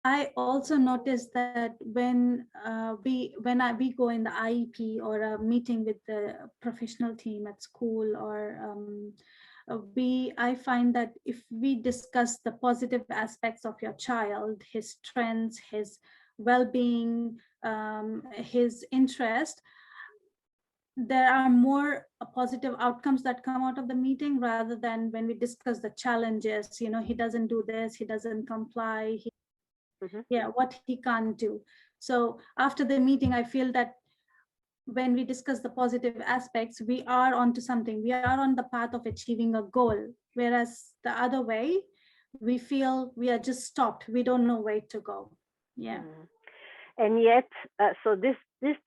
I also noticed that when we go in the IEP or a meeting with the professional team at school, or I find that if we discuss the positive aspects of your child, his strengths, his well-being, his interest, there are more positive outcomes that come out of the meeting, rather than when we discuss the challenges. He doesn't do this, he doesn't comply, what he can't do. So after the meeting, I feel that when we discuss the positive aspects, we are onto something, we are on the path of achieving a goal. Whereas the other way, we feel we are just stopped, we don't know where to go. And yet, so this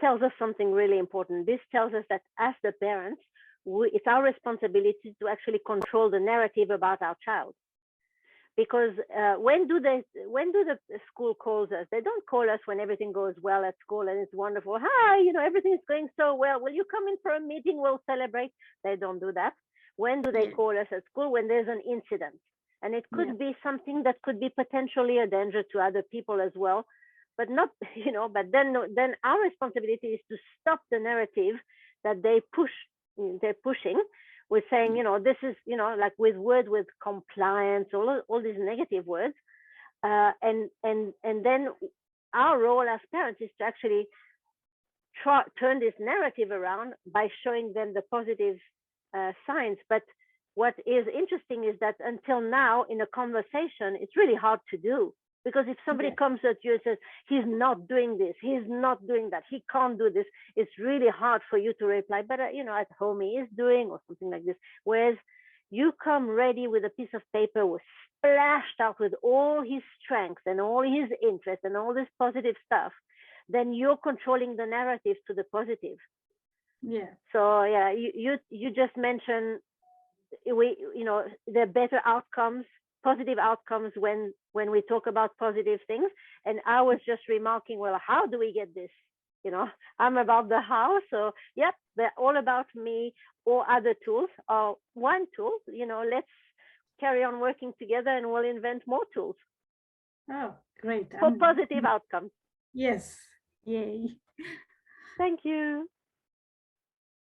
tells us something really important. This tells us that as the parents, it's our responsibility to actually control the narrative about our child. Because when do the school calls us? They don't call us when everything goes well at school and it's wonderful. Hi, everything's going so well. Will you come in for a meeting? We'll celebrate. They don't do that. When do they call us at school? When there's an incident, and it could be something that could be potentially a danger to other people as well. But not, but then our responsibility is to stop the narrative that they're pushing, with saying, this is, like with words with compliance, all these negative words. And then our role as parents is to actually turn this narrative around by showing them the positive signs. But what is interesting is that until now in a conversation, it's really hard to do. Because if somebody comes at you and says, he's not doing this, he's not doing that, he can't do this, it's really hard for you to reply, but at home he is doing, or something like this. Whereas you come ready with a piece of paper with splashed out with all his strengths and all his interests and all this positive stuff, then you're controlling the narrative to the positive. So you just mentioned there are better outcomes, positive outcomes when we talk about positive things. And I was just remarking, well, how do we get this? I'm about the how. So they're all about me or other tools, or one tool. Let's carry on working together and we'll invent more tools. Oh, great. For positive outcomes. Yes. Yay. Thank you.